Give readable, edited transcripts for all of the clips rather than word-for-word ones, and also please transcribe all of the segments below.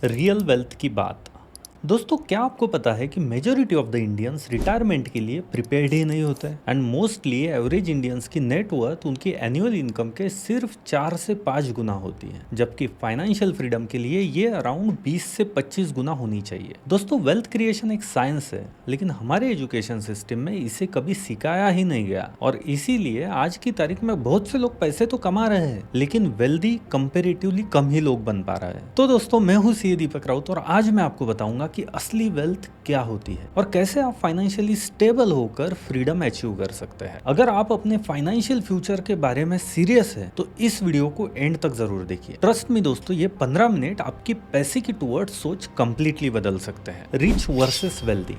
Real wealth की बात। दोस्तों, क्या आपको पता है कि majority of the Indians retirement के लिए प्रिपेयर्ड ही नहीं होते हैं एंड मोस्टली एवरेज इंडियंस की नेटवर्थ उनकी एनुअल इनकम के सिर्फ 4 से 5 गुना होती है, जबकि फाइनेंशियल फ्रीडम के लिए ये अराउंड 20 से 25 गुना होनी चाहिए। दोस्तों, वेल्थ क्रिएशन एक साइंस है, लेकिन हमारे एजुकेशन सिस्टम में इसे कभी सिखाया ही नहीं गया और इसीलिए आज की तारीख में बहुत से लोग पैसे तो कमा रहे हैं, लेकिन वेल्दी कंपेरेटिवली कम ही लोग बन पा रहे हैं। तो दोस्तों, मैं हूँ सी दीपक राउत और आज मैं आपको बताऊंगा कि असली वेल्थ क्या होती है और कैसे आप फाइनेंशियली स्टेबल होकर फ्रीडम अचीव कर सकते हैं। अगर आप अपने फाइनेंशियल फ्यूचर के बारे में सीरियस है तो इस वीडियो को एंड तक जरूर देखिए। ट्रस्ट मी दोस्तों, ये 15 मिनट आपकी पैसे की टुवर्ड्स सोच कंप्लीटली बदल सकते हैं। Rich versus wealthy.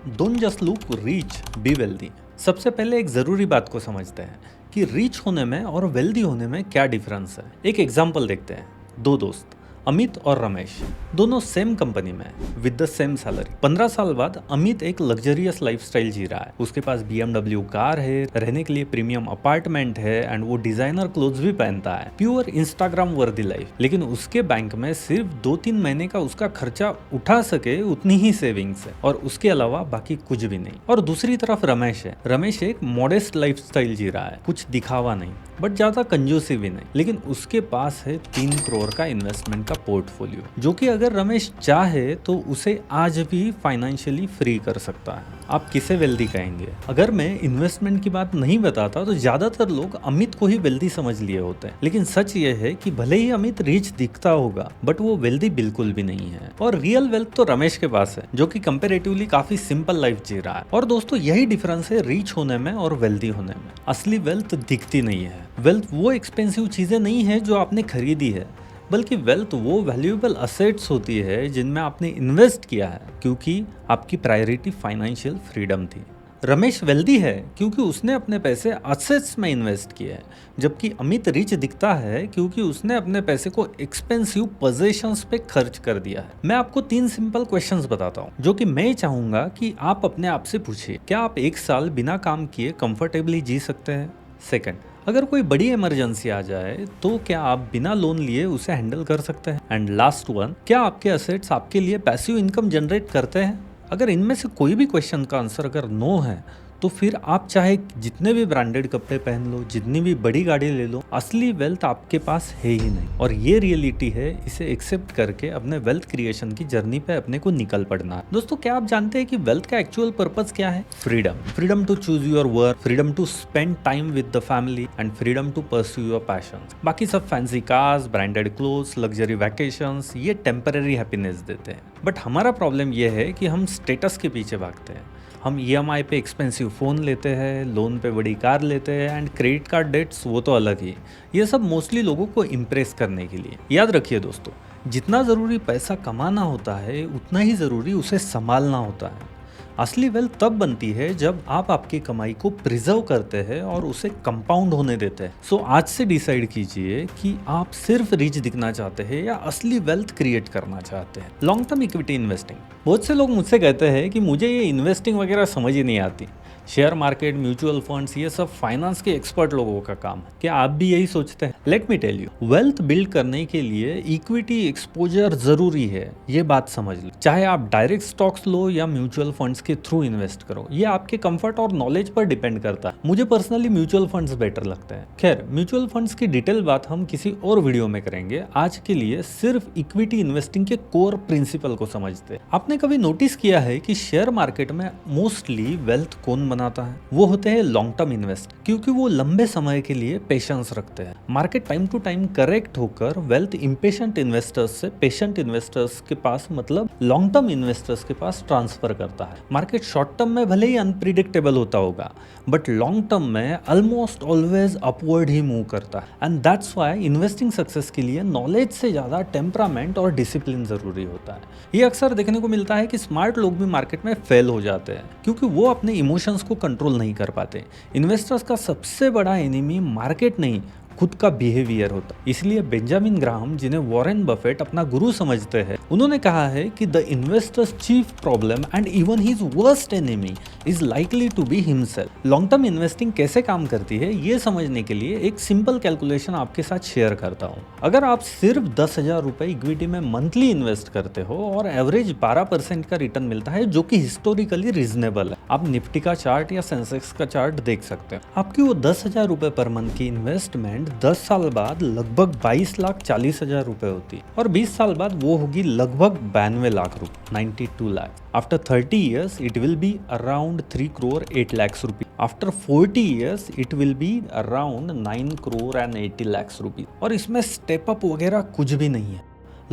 Don't just look rich, be wealthy. सबसे पहले एक जरूरी बात को समझते हैं कि रिच होने में और वेल्दी होने में क्या डिफरेंस है। एक एग्जांपल देखते हैं। दो दोस्त अमित और रमेश दोनों सेम कंपनी में विद द सेम सैलरी। 15 साल बाद अमित एक लग्जरियस लाइफस्टाइल जी रहा है। उसके पास BMW कार है, रहने के लिए प्रीमियम अपार्टमेंट है एंड वो डिजाइनर क्लोथ्स भी पहनता है। प्योर इंस्टाग्राम वर्दी लाइफ। लेकिन उसके बैंक में सिर्फ 2-3 महीने का उसका खर्चा उठा सके उतनी ही सेविंग्स है और उसके अलावा बाकी कुछ भी नहीं। और दूसरी तरफ रमेश है। रमेश एक मॉडेस्ट लाइफस्टाइल जी रहा है, कुछ दिखावा नहीं बट ज्यादा कंजूसी भी नहीं। लेकिन उसके पास है 3 करोड़ का इन्वेस्टमेंट का पोर्टफोलियो, जो कि अगर रमेश चाहे तो उसे आज भी फाइनेंशियली फ्री कर सकता है। आप किसे वेल्दी कहेंगे? अगर मैं इन्वेस्टमेंट की बात नहीं बताता तो ज्यादातर लोग अमित को ही वेल्दी समझ लिए होते हैं। लेकिन सच ये है कि भले ही अमित रिच दिखता होगा बट वो वेल्दी बिल्कुल भी नहीं है। और रियल वेल्थ तो रमेश के पास है, जो कि कंपेरेटिवली काफी सिंपल लाइफ जी रहा है। और दोस्तों, यही डिफरेंस है रिच होने में और वेल्दी होने में। असली वेल्थ दिखती नहीं है। वेल्थ वो एक्सपेंसिव चीजें नहीं है जो आपने खरीदी है, बल्कि वेल्थ वो वैल्यूएबल असेट्स होती है जिनमें आपने इन्वेस्ट किया है, क्योंकि आपकी प्रायोरिटी फाइनेंशियल फ्रीडम थी। रमेश वेल्दी है क्योंकि उसने अपने पैसे असेट्स में इन्वेस्ट किए हैं, जबकि अमित रिच दिखता है क्योंकि उसने अपने पैसे को एक्सपेंसिव पोजेशंस पे खर्च कर दिया है। मैं आपको 3 सिंपल क्वेश्चंस बताता हूँ जो कि मैं चाहूंगा कि आप अपने आप से पूछिए। क्या आप 1 साल बिना काम किए कंफर्टेबली जी सकते हैं? सेकंड, अगर कोई बड़ी इमरजेंसी आ जाए तो क्या आप बिना लोन लिए उसे हैंडल कर सकते हैं? एंड लास्ट वन, क्या आपके असेट्स आपके लिए पैसिव इनकम जनरेट करते हैं? अगर इनमें से कोई भी क्वेश्चन का आंसर अगर नो है तो फिर आप चाहे जितने भी ब्रांडेड कपड़े पहन लो, जितनी भी बड़ी गाड़ी ले लो, असली वेल्थ आपके पास है ही नहीं। और ये रियलिटी है, इसे एक्सेप्ट करके अपने वेल्थ क्रिएशन की जर्नी पे अपने को निकल पड़ना है। दोस्तों, क्या आप जानते हैं कि वेल्थ का एक्चुअल पर्पस क्या है? Freedom. Freedom to choose your work, freedom to spend time with the family and freedom to pursue your passion. बाकी सब fancy cars, branded clothes, luxury vacations ये टेम्पररी हैप्पीनेस देते हैं। बट हमारा problem ये है कि हम स्टेटस के पीछे भागते हैं। हम EMI पे एक्सपेंसिव फ़ोन लेते हैं, लोन पे बड़ी कार लेते हैं एंड क्रेडिट कार्ड डेट्स वो तो अलग ही। ये सब मोस्टली लोगों को इम्प्रेस करने के लिए। याद रखिए दोस्तों, जितना ज़रूरी पैसा कमाना होता है उतना ही ज़रूरी उसे संभालना होता है। असली वेल्थ तब बनती है जब आप आपकी कमाई को प्रिजर्व करते हैं और उसे कंपाउंड होने देते हैं। सो आज से डिसाइड कीजिए कि आप सिर्फ रिच दिखना चाहते हैं या असली वेल्थ क्रिएट करना चाहते हैं। Long term equity investing. बहुत से लोग मुझसे कहते हैं कि मुझे ये इन्वेस्टिंग वगैरह समझ ही नहीं आती। शेयर मार्केट, म्यूचुअल फंड्स ये सब फाइनेंस के एक्सपर्ट लोगों का काम है। क्या आप भी यही सोचते हैं? Let me tell you, wealth build करने के लिए इक्विटी एक्सपोजर जरूरी है, ये बात समझ लो। चाहे आप डायरेक्ट स्टॉक्स लो या म्यूचुअल फंड्स के थ्रू इन्वेस्ट करो, ये आपके कंफर्ट और नॉलेज पर डिपेंड करता है। मुझे पर्सनली म्यूचुअल फंड्स बेटर लगते हैं। खैर, म्यूचुअल फंड्स की डिटेल बात हम किसी और वीडियो में करेंगे। आज के लिए सिर्फ इक्विटी इन्वेस्टिंग के कोर प्रिंसिपल को समझते हैं। आपने कभी नोटिस किया है कि शेयर मार्केट में मोस्टली वेल्थ कौन बनाता है? वो होते हैं लॉन्ग टर्म इन्वेस्ट, क्योंकि वो लंबे समय के लिए पेशेंस रखते हैं। Market time to time correct होकर वेल्थ इम्पेशेंट इन्वेस्टर्स से पेशेंट इन्वेस्टर्स के पास, मतलब लॉन्ग टर्म इन्वेस्टर्स के पास ट्रांसफर करता है। मार्केट शॉर्ट टर्म में भले ही अनप्रिडिक्टेबल होता होगा बट लॉन्ग टर्म में ऑलमोस्ट ऑलवेज अपवर्ड ही मूव करता है। And that's why investing success के लिए नॉलेज से ज्यादा टेम्परामेंट और डिसिप्लिन जरूरी होता है। ये अक्सर देखने को मिलता है कि स्मार्ट लोग भी मार्केट में फेल हो जाते हैं क्योंकि वो अपने इमोशंस को कंट्रोल नहीं कर पाते। इन्वेस्टर्स का सबसे बड़ा एनिमी मार्केट नहीं, खुद का बिहेवियर होता है। इसलिए बेंजामिन ग्राहम, जिन्हें वॉरेन बफेट अपना गुरु समझते हैं, उन्होंने कहा है कि the investor's chief problem and even his worst enemy is likely to be himself. Long term investing कैसे काम करती है ये समझने के लिए एक सिंपल कैलकुलेशन आपके साथ शेयर करता हूँ। अगर आप सिर्फ 10,000 रुपए इक्विटी में मंथली इन्वेस्ट करते हो और एवरेज 12% का रिटर्न मिलता है, जो कि हिस्टोरिकली रीजनेबल है, आप निफ्टी का चार्ट या सेंसेक्स का चार्ट देख सकते हैं। आपकी वो 10,000 रुपए पर मंथ की इन्वेस्टमेंट 10 साल बाद लगभग 22,40,000 रुपए होती है और 20 साल बाद वो होगी लगभग 92 लाख रुपए, 92 lakh. After 30 years, it will be around 3 crore 8 lakhs rupees. After 40 years, it will be around 9 crore and 80 lakhs rupees. और इसमें स्टेप अप वगैरह कुछ भी नहीं है।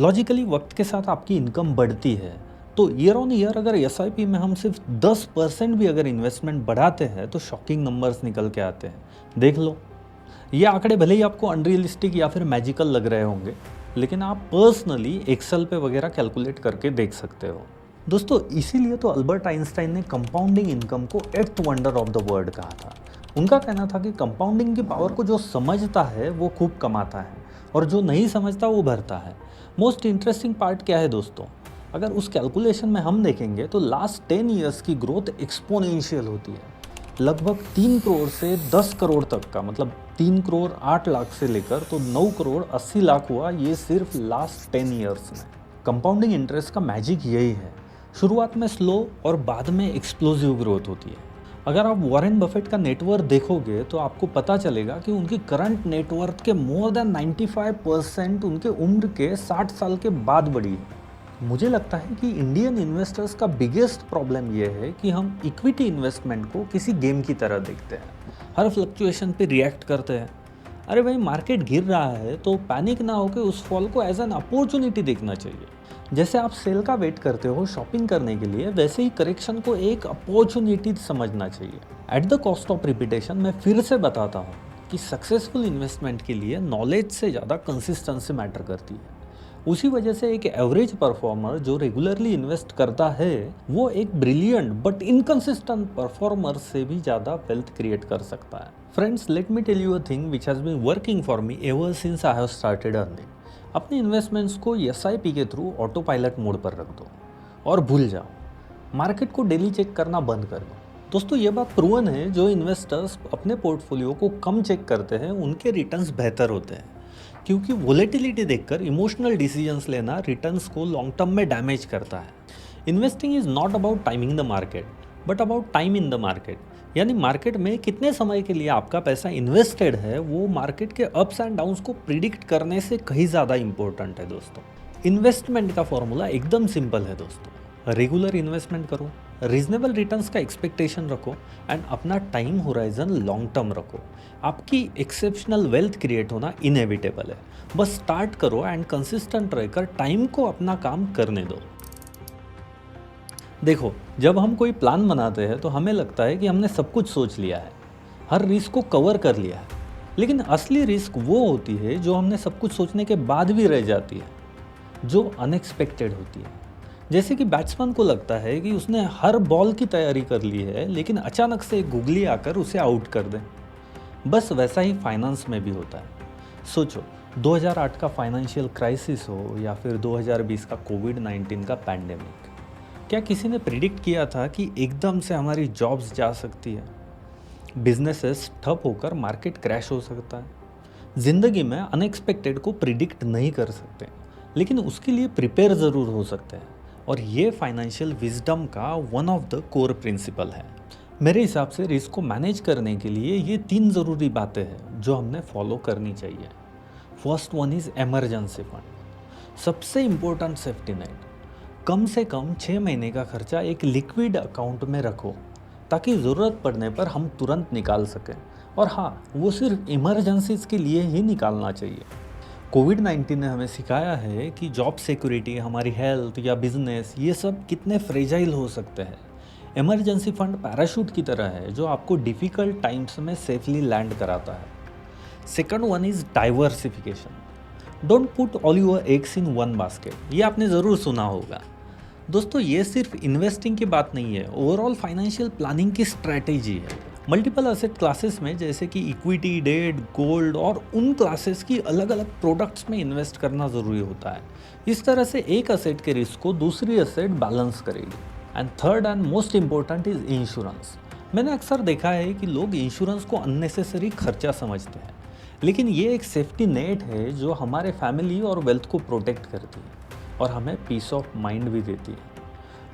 लॉजिकली वक्त के साथ आपकी इनकम बढ़ती है, तो ईयर ऑन ईयर अगर SIP में हम सिर्फ 10% भी अगर इन्वेस्टमेंट बढ़ाते हैं तो शॉकिंग नंबर्स निकल के आते हैं। देख लो, ये आंकड़े भले ही आपको अनरियलिस्टिक या फिर मैजिकल लग रहे होंगे, लेकिन आप पर्सनली एक्सेल पे वगैरह कैलकुलेट करके देख सकते हो। दोस्तों, इसीलिए तो अल्बर्ट आइंस्टाइन ने कंपाउंडिंग इनकम को 8th wonder of the world कहा था। उनका कहना था कि कंपाउंडिंग की पावर को जो समझता है वो खूब कमाता है और जो नहीं समझता वो भरता है। मोस्ट इंटरेस्टिंग पार्ट क्या है दोस्तों, अगर उस कैलकुलेशन में हम देखेंगे तो लास्ट 10 ईयर्स की ग्रोथ एक्सपोनेंशियल होती है। लगभग 3 करोड़ से 10 करोड़ तक का, मतलब 3 करोड़ 8 लाख से लेकर तो 9 करोड़ 80 लाख हुआ, ये सिर्फ लास्ट 10 ईयर्स में। कंपाउंडिंग इंटरेस्ट का मैजिक यही है, शुरुआत में स्लो और बाद में एक्सप्लोसिव ग्रोथ होती है। अगर आप वॉरेन बफेट का नेटवर्थ देखोगे तो आपको पता चलेगा कि उनकी करंट नेटवर्थ के मोर देन 95% उनके उम्र के 60 साल के बाद बढ़ी है। मुझे लगता है कि इंडियन इन्वेस्टर्स का बिगेस्ट प्रॉब्लम यह है कि हम इक्विटी इन्वेस्टमेंट को किसी गेम की तरह देखते हैं, हर फ्लक्चुएशन पे रिएक्ट करते हैं। अरे भाई, मार्केट गिर रहा है तो पैनिक ना होकर उस फॉल को एज एन अपॉर्चुनिटी देखना चाहिए। जैसे आप सेल का वेट करते हो शॉपिंग करने के लिए, वैसे ही करेक्शन को एक अपॉर्चुनिटी समझना चाहिए। At the cost of repetition मैं फिर से बताता हूँ कि सक्सेसफुल इन्वेस्टमेंट के लिए नॉलेज से ज़्यादा कंसिस्टेंसी मैटर करती है। उसी वजह से एक एवरेज परफॉर्मर जो रेगुलरली इन्वेस्ट करता है वो एक ब्रिलियंट बट इनकंसिस्टेंट परफॉर्मर से भी ज़्यादा वेल्थ क्रिएट कर सकता है। Friends, let me tell you a thing which has been working for me ever since I have started earning. अपने इन्वेस्टमेंट्स को SIP के थ्रू ऑटो पायलट मोड पर रख दो और भूल जाओ। मार्केट को डेली चेक करना बंद कर दो। दोस्तों, ये बात प्रूवन है, जो इन्वेस्टर्स अपने पोर्टफोलियो को कम चेक करते हैं उनके रिटर्न्स बेहतर होते हैं, क्योंकि वोलेटिलिटी देखकर इमोशनल डिसीजंस लेना रिटर्न्स को लॉन्ग टर्म में डैमेज करता है। Investing is not about timing the market but about time in the market. यानी मार्केट में कितने समय के लिए आपका पैसा इन्वेस्टेड है वो मार्केट के अप्स एंड डाउन्स को प्रिडिक्ट करने से कहीं ज़्यादा इंपॉर्टेंट है। दोस्तों, इन्वेस्टमेंट का फॉर्मूला एकदम सिंपल है दोस्तों। रेगुलर इन्वेस्टमेंट करो, रीजनेबल रिटर्न्स का एक्सपेक्टेशन रखो एंड अपना टाइम होराइजन लॉन्ग टर्म रखो। आपकी एक्सेप्शनल वेल्थ क्रिएट होना इनएविटेबल है। बस स्टार्ट करो एंड कंसिस्टेंट रहकर टाइम को अपना काम करने दो। देखो, जब हम कोई प्लान बनाते हैं तो हमें लगता है कि हमने सब कुछ सोच लिया है, हर रिस्क को कवर कर लिया है, लेकिन असली रिस्क वो होती है जो हमने सब कुछ सोचने के बाद भी रह जाती है, जो अनएक्सपेक्टेड होती है। जैसे कि बैट्समैन को लगता है कि उसने हर बॉल की तैयारी कर ली है, लेकिन अचानक से एक गुगली आकर उसे आउट कर दे। बस वैसा ही फाइनेंस में भी होता है। सोचो, 2008 का फाइनेंशियल क्राइसिस हो या फिर 2020 का कोविड-19 का पैंडेमिक, क्या किसी ने प्रिडिक्ट किया था कि एकदम से हमारी जॉब्स जा सकती है, बिजनेसेस ठप होकर मार्केट क्रैश हो सकता है? ज़िंदगी में अनएक्सपेक्टेड को प्रिडिक्ट नहीं कर सकते, लेकिन उसके लिए प्रिपेयर ज़रूर हो सकते हैं, और ये फाइनेंशियल विजडम का one of the core principle है। मेरे हिसाब से रिस्क को मैनेज करने के लिए ये 3 ज़रूरी बातें हैं जो हमने फॉलो करनी चाहिए। First one is emergency fund, सबसे इम्पोर्टेंट सेफ्टी नेट। कम से कम 6 महीने का खर्चा एक लिक्विड अकाउंट में रखो ताकि ज़रूरत पड़ने पर हम तुरंत निकाल सकें, और हाँ, वो सिर्फ इमरजेंसीज के लिए ही निकालना चाहिए। कोविड-19 ने हमें सिखाया है कि जॉब सिक्योरिटी, हमारी हेल्थ या बिजनेस, ये सब कितने फ्रेजाइल हो सकते हैं। इमरजेंसी फंड पैराशूट की तरह है जो आपको डिफ़िकल्ट टाइम्स में सेफली लैंड कराता है। Second one is diversification. Don't put all your eggs in one basket, ये आपने ज़रूर सुना होगा। दोस्तों, ये सिर्फ इन्वेस्टिंग की बात नहीं है, ओवरऑल फाइनेंशियल प्लानिंग की स्ट्रैटेजी है। मल्टीपल असेट क्लासेस में जैसे कि इक्विटी, डेट, गोल्ड और उन क्लासेस की अलग अलग प्रोडक्ट्स में इन्वेस्ट करना ज़रूरी होता है। इस तरह से एक असेट के रिस्क को दूसरी असेट बैलेंस करेगी। And third and most important is insurance. मैंने अक्सर देखा है कि लोग इंश्योरेंस को अननेसेसरी खर्चा समझते हैं, लेकिन ये एक सेफ्टी नेट है जो हमारे फैमिली और वेल्थ को प्रोटेक्ट करती है और हमें पीस ऑफ माइंड भी देती है।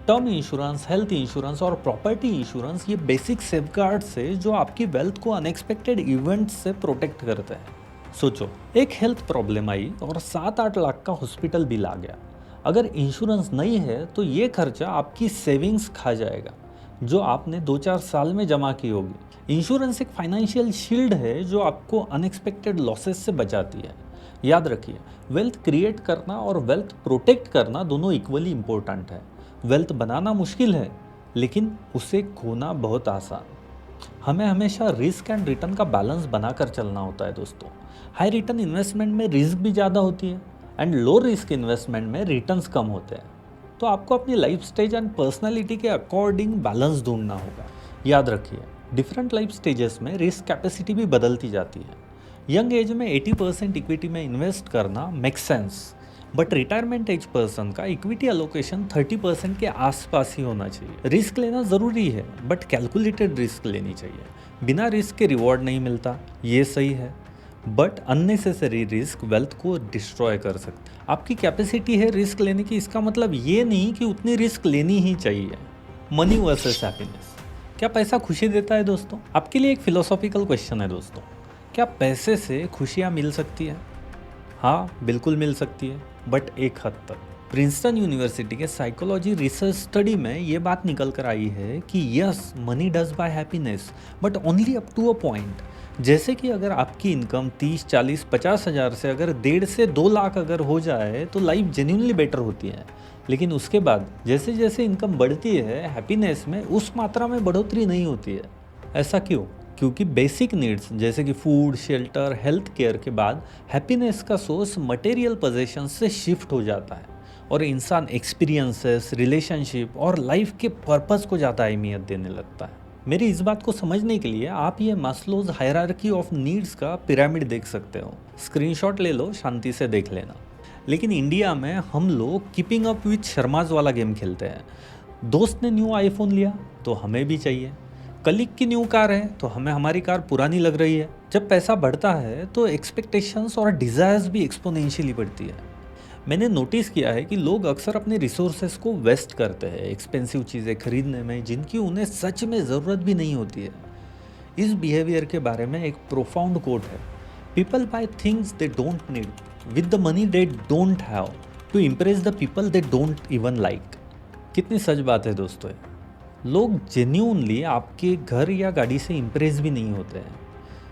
टर्म इंश्योरेंस, हेल्थ इंश्योरेंस और प्रॉपर्टी इंश्योरेंस ये बेसिक सेफगार्ड्स है जो आपकी वेल्थ को अनएक्सपेक्टेड इवेंट्स से प्रोटेक्ट करते हैं। सोचो, एक हेल्थ प्रॉब्लम आई और 7-8 लाख का हॉस्पिटल बिल आ गया। अगर इंश्योरेंस नहीं है तो ये खर्चा आपकी सेविंग्स खा जाएगा जो आपने 2-4 साल में जमा की होगी। इंश्योरेंस एक फाइनेंशियल शील्ड है जो आपको अनएक्सपेक्टेड लॉसेस से बचाती है। याद रखिए, वेल्थ क्रिएट करना और वेल्थ प्रोटेक्ट करना दोनों इक्वली इम्पोर्टेंट है। वेल्थ बनाना मुश्किल है, लेकिन उसे खोना बहुत आसान। हमें हमेशा रिस्क एंड रिटर्न का बैलेंस बनाकर चलना होता है दोस्तों। हाई रिटर्न इन्वेस्टमेंट में रिस्क भी ज़्यादा होती है एंड लो रिस्क इन्वेस्टमेंट में रिटर्न्स कम होते हैं। तो आपको अपनी लाइफ स्टेज एंड पर्सनैलिटी के अकॉर्डिंग बैलेंस ढूंढना होगा। याद रखिए, डिफरेंट लाइफ स्टेजेस में रिस्क कैपेसिटी भी बदलती जाती है। यंग एज में 80% इक्विटी में इन्वेस्ट करना make sense, but retirement age person का इक्विटी अलोकेशन 30% के आसपास ही होना चाहिए। रिस्क लेना ज़रूरी है, बट कैलकुलेटेड रिस्क लेनी चाहिए। बिना रिस्क के रिवॉर्ड नहीं मिलता, ये सही है, बट अननेसेसरी रिस्क वेल्थ को डिस्ट्रॉय कर सकती है। आपकी कैपेसिटी है रिस्क लेने की, इसका मतलब ये नहीं कि उतनी रिस्क लेनी ही चाहिए। मनी वर्सेस हैप्पीनेस, क्या पैसा खुशी देता है दोस्तों? आपके लिए एक फिलोसॉफिकल क्वेश्चन है दोस्तों, क्या पैसे से खुशियाँ मिल सकती है? हाँ, बिल्कुल मिल सकती है, बट एक हद तक। प्रिंसटन यूनिवर्सिटी के साइकोलॉजी रिसर्च स्टडी में ये बात निकल कर आई है कि yes, money does buy happiness, but only up to a point. जैसे कि अगर आपकी इनकम 30, 40, 50 हज़ार से अगर 1.5 से 2 लाख अगर हो जाए तो लाइफ जेन्युइनली बेटर होती है। लेकिन उसके बाद जैसे जैसे इनकम बढ़ती है, हैप्पीनेस में उस मात्रा में बढ़ोतरी नहीं होती है। ऐसा क्यों? क्योंकि बेसिक नीड्स जैसे कि फूड, शेल्टर, हेल्थ केयर के बाद हैप्पीनेस का सोर्स मटेरियल पोजेशंस से शिफ्ट हो जाता है और इंसान एक्सपीरियंसेस, रिलेशनशिप और लाइफ के पर्पस को ज़्यादा अहमियत देने लगता है। मेरी इस बात को समझने के लिए आप ये मास्लोज हायरार्की ऑफ नीड्स का पिरामिड देख सकते हो। स्क्रीनशॉट ले लो, शांति से देख लेना। लेकिन इंडिया में हम लोग कीपिंग अप विथ शर्माज वाला गेम खेलते हैं। दोस्त ने न्यू आईफोन लिया तो हमें भी चाहिए, कलीग की न्यू कार है तो हमें हमारी कार पुरानी लग रही है। जब पैसा बढ़ता है तो एक्सपेक्टेशंस और डिज़ायर्स भी एक्सपोनेंशियली बढ़ती है। मैंने नोटिस किया है कि लोग अक्सर अपने रिसोर्सेज को वेस्ट करते हैं एक्सपेंसिव चीज़ें खरीदने में जिनकी उन्हें सच में ज़रूरत भी नहीं होती है। इस बिहेवियर के बारे में एक प्रोफाउंड कोट है, people buy things they don't need with the money they don't have to impress the people they don't even like. कितनी सच बात है दोस्तों। लोग जेन्यूनली आपके घर या गाड़ी से इम्प्रेस भी नहीं होते हैं।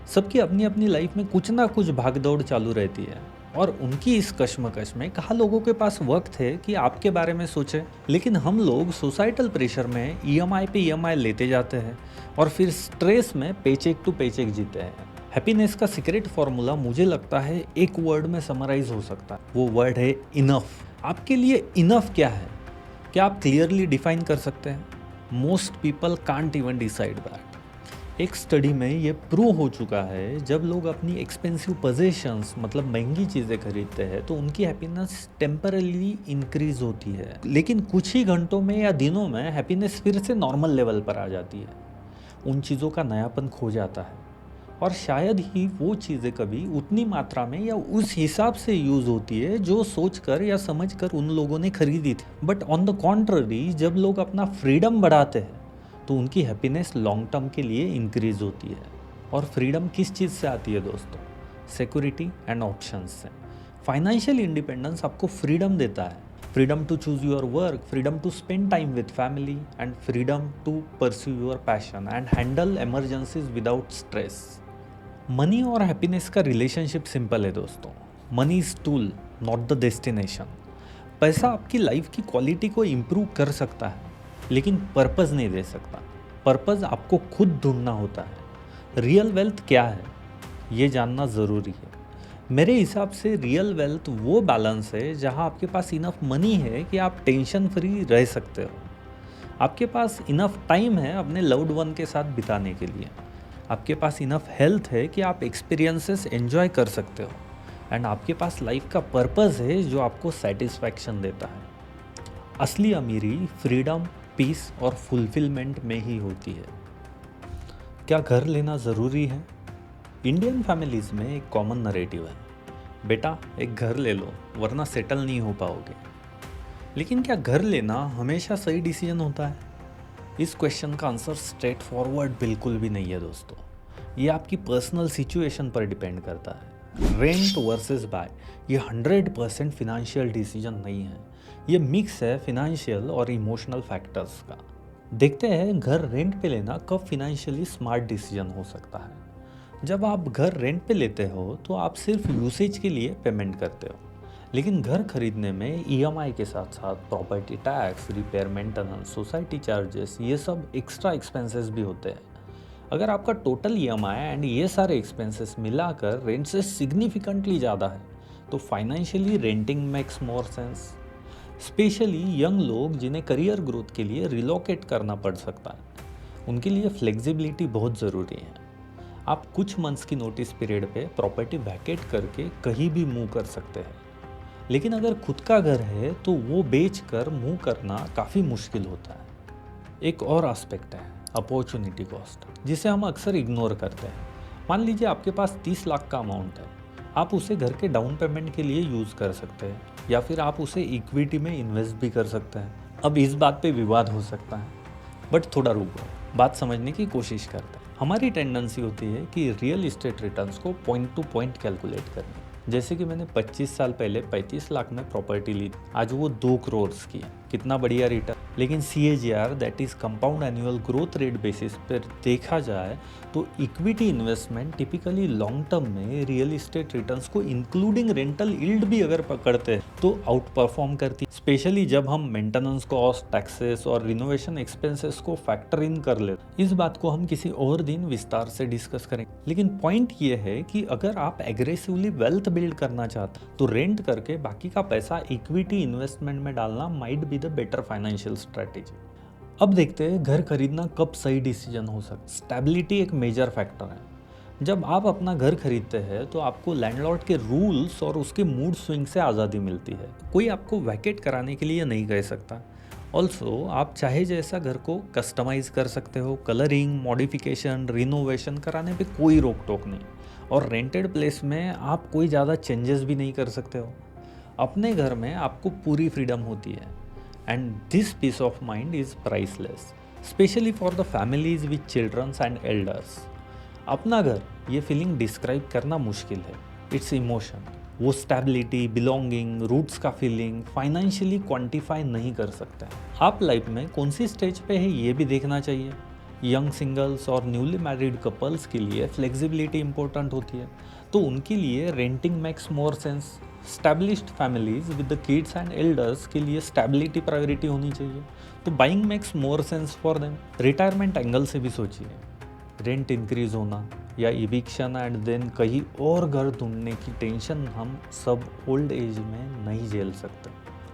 सबकी अपनी अपनी लाइफ में कुछ ना कुछ भागदौड़ चालू रहती है और उनकी इस कश्मकश में कहाँ लोगों के पास वक्त है कि आपके बारे में सोचें। लेकिन हम लोग सोसाइटल प्रेशर में ईएमआई पे ईएमआई लेते जाते हैं और फिर स्ट्रेस में पेचेक टू पेचेक जीते हैं। हैप्पीनेस का सीक्रेट फॉर्मूला मुझे लगता है एक वर्ड में समराइज हो सकता है, वो वर्ड है इनफ। आपके लिए इनफ क्या है? क्या आप क्लियरली डिफाइन कर सकते हैं? Most people can't even decide that. एक स्टडी में ये प्रूव हो चुका है, जब लोग अपनी एक्सपेंसिव पोजेशंस मतलब महंगी चीज़ें खरीदते हैं तो उनकी हैप्पीनेस टेम्परली इंक्रीज होती है, लेकिन कुछ ही घंटों में या दिनों में हैप्पीनेस फिर से नॉर्मल लेवल पर आ जाती है। उन चीज़ों का नयापन खो जाता है और शायद ही वो चीज़ें कभी उतनी मात्रा में या उस हिसाब से यूज़ होती है जो सोचकर या समझकर उन लोगों ने खरीदी थी। बट ऑन द कॉन्ट्ररी, जब लोग अपना फ्रीडम बढ़ाते हैं तो उनकी हैप्पीनेस लॉन्ग टर्म के लिए इंक्रीज होती है। और फ्रीडम किस चीज़ से आती है दोस्तों? सिक्योरिटी एंड ऑप्शंस से। फाइनेंशियल इंडिपेंडेंस आपको फ्रीडम देता है, freedom to choose your work, freedom to spend time with family and freedom to pursue your passion and handle emergencies without stress. Money और हैप्पीनेस का रिलेशनशिप सिंपल है दोस्तों। Money is tool, not the destination. पैसा आपकी life की quality को improve कर सकता है, लेकिन पर्पज़ नहीं दे सकता। पर्पज़ आपको खुद ढूंढना होता है। रियल वेल्थ क्या है, ये जानना ज़रूरी है। मेरे हिसाब से रियल वेल्थ वो बैलेंस है जहाँ आपके पास इनफ मनी है कि आप टेंशन फ्री रह सकते हो। आपके पास इनफ टाइम है अपने लव्ड वन के साथ बिताने के लिए, आपके पास इनफ हेल्थ है कि आप एक्सपीरियंसेस एंजॉय कर सकते हो, एंड आपके पास लाइफ का पर्पस है जो आपको सेटिस्फैक्शन देता है। असली अमीरी फ्रीडम, पीस और फुलफिलमेंट में ही होती है। क्या घर लेना ज़रूरी है? इंडियन फैमिलीज़ में एक कॉमन नरेटिव है, बेटा एक घर ले लो वरना सेटल नहीं हो पाओगे। लेकिन क्या घर लेना हमेशा सही डिसीजन होता है? इस क्वेश्चन का आंसर स्ट्रेट फॉरवर्ड बिल्कुल भी नहीं है दोस्तों। ये आपकी पर्सनल सिचुएशन पर डिपेंड करता है। रेंट वर्सेस बाय ये 100% फिनेंशियल डिसीजन नहीं है, ये मिक्स है फिनेंशियल और इमोशनल फैक्टर्स का। देखते हैं घर रेंट पे लेना कब फिनेंशियली स्मार्ट डिसीजन हो सकता है। जब आप घर रेंट पे लेते हो तो आप सिर्फ यूसेज के लिए पेमेंट करते हो, लेकिन घर खरीदने में ईएमआई के साथ साथ property tax, repair, maintenance, society charges, ये सब एक्स्ट्रा एक्सपेंसेस भी होते हैं। अगर आपका टोटल ईएमआई एंड ये सारे एक्सपेंसेस मिलाकर रेंट से सिग्निफिकेंटली ज़्यादा है तो financially renting makes more sense. Specially young लोग जिन्हें करियर ग्रोथ के लिए रिलोकेट करना पड़ सकता है, उनके लिए फ्लेक्सिबिलिटी बहुत ज़रूरी है। आप कुछ मंथ्स की नोटिस पीरियड पे प्रॉपर्टी वैकेट करके कहीं भी मूव कर सकते हैं, लेकिन अगर खुद का घर है तो वो बेच कर मूव करना काफ़ी मुश्किल होता है। एक और एस्पेक्ट है अपॉर्चुनिटी कॉस्ट, जिसे हम अक्सर इग्नोर करते हैं। मान लीजिए आपके पास 30 लाख का अमाउंट है, आप उसे घर के डाउन पेमेंट के लिए यूज़ कर सकते हैं या फिर आप उसे इक्विटी में इन्वेस्ट भी कर सकते हैं। अब इस बात पे विवाद हो सकता है, बट थोड़ा रुको, बात समझने की कोशिश करते हैं। हमारी टेंडेंसी होती है कि रियल इस्टेट रिटर्न्स को पॉइंट टू पॉइंट कैलकुलेट करनी। जैसे कि मैंने 25 साल पहले 35 लाख में प्रॉपर्टी ली, आज वो 2 करोड़ की है, कितना बढ़िया रिटर्न। लेकिन CAGR that is compound annual growth rate basis पर देखा जाए तो equity investment typically long term में रियल इस्टेट रिटर्न्स को इंक्लूडिंग रेंटल यील्ड भी अगर पकड़ते हैं तो आउट परफॉर्म करती है, स्पेशली जब हम मेंटेनेंस कॉस्ट, टैक्सेस और रिनोवेशन एक्सपेंसेस को फैक्टर इन कर लेते। इस बात को हम किसी और दिन विस्तार से डिस्कस करेंगे, लेकिन पॉइंट ये है कि अगर आप एग्रेसिवली वेल्थ बिल्ड करना चाहते तो रेंट करके बाकी का पैसा इक्विटी इन्वेस्टमेंट में डालना might be the better financial strategy. अब देखते हैं घर खरीदना कब सही डिसीजन हो सकता है। स्टेबिलिटी एक मेजर फैक्टर है। जब आप अपना घर खरीदते हैं तो आपको लैंडलॉर्ड के रूल्स और उसके मूड स्विंग से आज़ादी मिलती है। कोई आपको वैकेट कराने के लिए नहीं कह सकता। ऑल्सो आप चाहे जैसा घर को कस्टमाइज़ कर सकते हो, कलरिंग, मॉडिफिकेशन, रिनोवेशन कराने पे कोई रोक टोक नहीं। और रेंटेड प्लेस में आप कोई ज़्यादा चेंजेस भी नहीं कर सकते हो। अपने घर में आपको पूरी फ्रीडम होती है, and this peace of mind is priceless, specially for the families with childrens and elders. अपना घर, ये फीलिंग डिस्क्राइब करना मुश्किल है। इट्स इमोशन, वो स्टेबिलिटी, बिलोंगिंग, रूट्स का फीलिंग फाइनेंशियली क्वांटिफाई नहीं कर सकते। आप लाइफ में कौन सी स्टेज पे है ये भी देखना चाहिए। यंग सिंगल्स और न्यूली मैरिड कपल्स के लिए फ्लेक्सिबिलिटी इंपॉर्टेंट होती है, तो उनके लिए renting makes more sense. Established families with the kids and elders के लिए स्टेबिलिटी प्रायोरिटी होनी चाहिए, तो buying makes more sense for them. Retirement angle से भी सोचिए, रेंट इंक्रीज होना या इविक्शन एंड देन कहीं और घर ढूंढने की टेंशन हम सब ओल्ड एज में नहीं झेल सकते।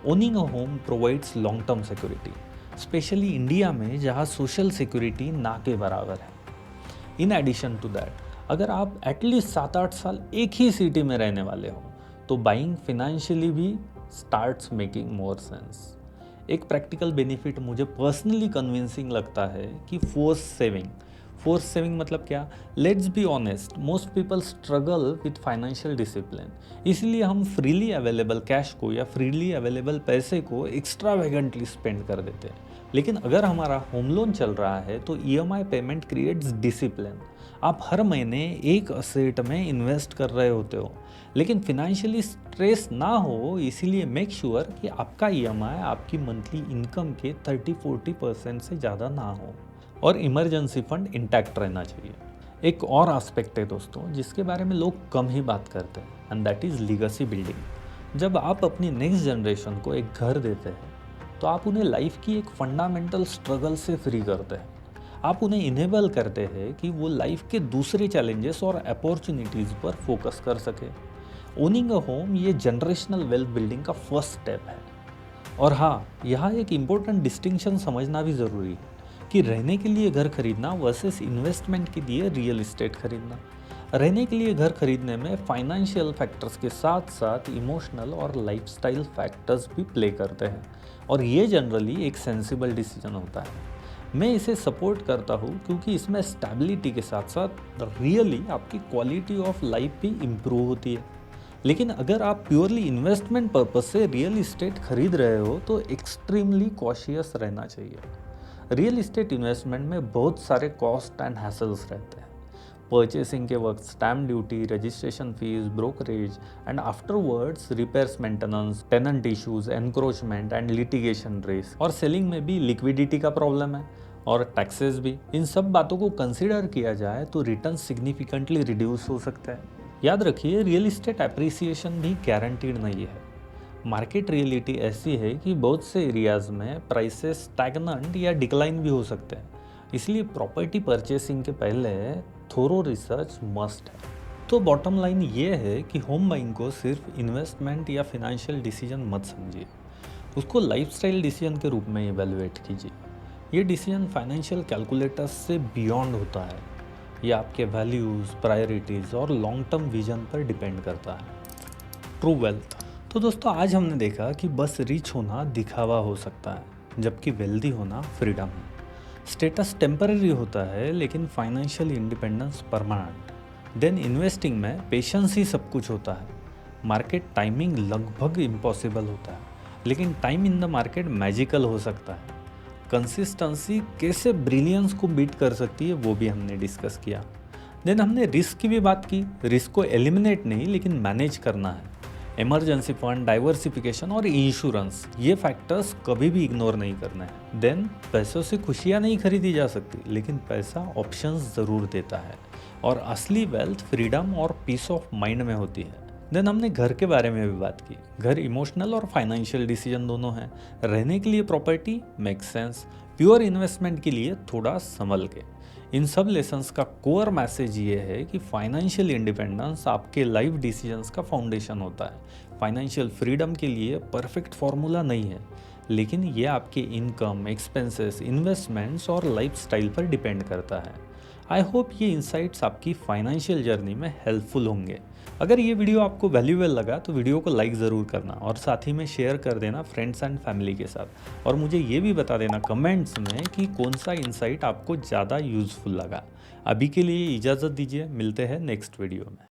Owning a home provides long term security, specially India में जहाँ सोशल सिक्योरिटी ना के बराबर है। इन एडिशन टू दैट, अगर आप एटलीस्ट 7-8 साल एक ही सिटी में रहने वाले हो तो बाइंग फिनेंशियली भी स्टार्ट्स मेकिंग मोर सेंस। एक प्रैक्टिकल बेनिफिट मुझे पर्सनली कन्विंसिंग लगता है कि फोर्स सेविंग मतलब क्या? Let's be honest, most people struggle with financial discipline, इसलिए हम फ्रीली अवेलेबल कैश को या फ्रीली अवेलेबल पैसे को एक्स्ट्रावेगेंटली स्पेंड कर देते हैं। लेकिन अगर हमारा होम लोन चल रहा है तो EMI पेमेंट क्रिएट्स डिसिप्लिन। आप हर महीने एक असेट में इन्वेस्ट कर रहे होते हो, लेकिन फिनेंशियली स्ट्रेस ना हो, इसीलिए मेक श्योर कि आपका EMI आपकी मंथली इनकम के 30-40% से ज़्यादा ना हो, और इमरजेंसी फंड इंटैक्ट रहना चाहिए। एक और एस्पेक्ट है दोस्तों जिसके बारे में लोग कम ही बात करते हैं, and that is legacy building. जब आप अपनी नेक्स्ट जनरेशन को एक घर देते हैं तो आप उन्हें लाइफ की एक फंडामेंटल स्ट्रगल से फ्री करते हैं। आप उन्हें इनेबल करते हैं कि वो लाइफ के दूसरे चैलेंजेस और अपॉर्चुनिटीज़ पर फोकस कर सके। ओनिंग अ होम ये जनरेशनल वेल्थ बिल्डिंग का फर्स्ट स्टेप है। और हाँ, यहाँ एक इम्पोर्टेंट डिस्टिंक्शन समझना भी ज़रूरी है कि रहने के लिए घर खरीदना वर्सेस इन्वेस्टमेंट के लिए रियल इस्टेट खरीदना। रहने के लिए घर खरीदने में फाइनेंशियल फैक्टर्स के साथ साथ इमोशनल और लाइफस्टाइल फैक्टर्स भी प्ले करते हैं, और ये जनरली एक सेंसिबल डिसीजन होता है। मैं इसे सपोर्ट करता हूँ क्योंकि इसमें स्टेबिलिटी के साथ साथ रियली आपकी क्वालिटी ऑफ लाइफ भी इम्प्रूव होती है। लेकिन अगर आप प्योरली इन्वेस्टमेंट पर्पस से रियल इस्टेट खरीद रहे हो तो एक्सट्रीमली कॉशियस रहना चाहिए। रियल इस्टेट इन्वेस्टमेंट में बहुत सारे कॉस्ट एंड हैसल्स रहते हैं। परचेसिंग के वक्त stamp duty, registration fees, brokerage and afterwards repairs, maintenance, tenant issues, encroachment and litigation race, और सेलिंग में भी लिक्विडिटी का प्रॉब्लम है और टैक्सेस भी। इन सब बातों को कंसिडर किया जाए तो रिटर्न सिग्निफिकेंटली रिड्यूस हो सकता है। याद रखिए, रियल इस्टेट एप्रिसिएशन भी गारंटीड नहीं है। मार्केट रियलिटी ऐसी है कि बहुत से एरियाज में प्राइसेस स्टैग्नेंट या डिक्लाइन भी हो सकते हैं। इसलिए प्रॉपर्टी परचेसिंग के पहले थोरो रिसर्च मस्ट है। तो बॉटम लाइन ये है कि होम बाइंग को सिर्फ इन्वेस्टमेंट या फिनेंशियल डिसीजन मत समझिए, उसको लाइफस्टाइल डिसीजन के रूप में इवेलुएट कीजिए। ये डिसीजन फाइनेंशियल कैलकुलेटर्स से बियॉन्ड होता है। ये आपके वैल्यूज़, प्रायोरिटीज़ और लॉन्ग टर्म विजन पर डिपेंड करता है। True wealth. तो दोस्तों, आज हमने देखा कि बस रिच होना दिखावा हो सकता है, जबकि वेल्दी होना फ्रीडम है। स्टेटस टेम्पररी होता है लेकिन financial independence permanent. Then investing में पेशेंस ही सब कुछ होता है। मार्केट टाइमिंग लगभग इम्पॉसिबल होता है, लेकिन time in the market magical हो सकता है। कंसिस्टेंसी कैसे ब्रिलियंस को बीट कर सकती है वो भी हमने डिस्कस किया। देन हमने रिस्क की भी बात की। रिस्क को एलिमिनेट नहीं लेकिन मैनेज करना है। इमरजेंसी फंड, डाइवर्सिफिकेशन और इंश्योरेंस, ये फैक्टर्स कभी भी इग्नोर नहीं करना है। देन पैसों से खुशियाँ नहीं खरीदी जा सकती, लेकिन पैसा ऑप्शंस ज़रूर देता है, और असली वेल्थ फ्रीडम और पीस ऑफ माइंड में होती है। देन हमने घर के बारे में भी बात की। घर इमोशनल और फाइनेंशियल डिसीजन दोनों हैं। रहने के लिए property make sense, pure investment के लिए थोड़ा संभल के। इन सब लेसन्स का कोर मैसेज ये है कि फाइनेंशियल इंडिपेंडेंस आपके लाइफ डिसीजंस का फाउंडेशन होता है। फाइनेंशियल फ्रीडम के लिए परफेक्ट फॉर्मूला नहीं है, लेकिन ये आपके इनकम, एक्सपेंसेस, इन्वेस्टमेंट्स और लाइफस्टाइल पर डिपेंड करता है। आई होप ये इंसाइट्स आपकी फाइनेंशियल जर्नी में हेल्पफुल होंगे। अगर ये वीडियो आपको वैल्यूएबल लगा तो वीडियो को लाइक ज़रूर करना, और साथ ही में शेयर कर देना फ्रेंड्स एंड फैमिली के साथ। और मुझे ये भी बता देना कमेंट्स में कि कौन सा इंसाइट आपको ज़्यादा यूज़फुल लगा। अभी के लिए इजाज़त दीजिए, मिलते हैं नेक्स्ट वीडियो में।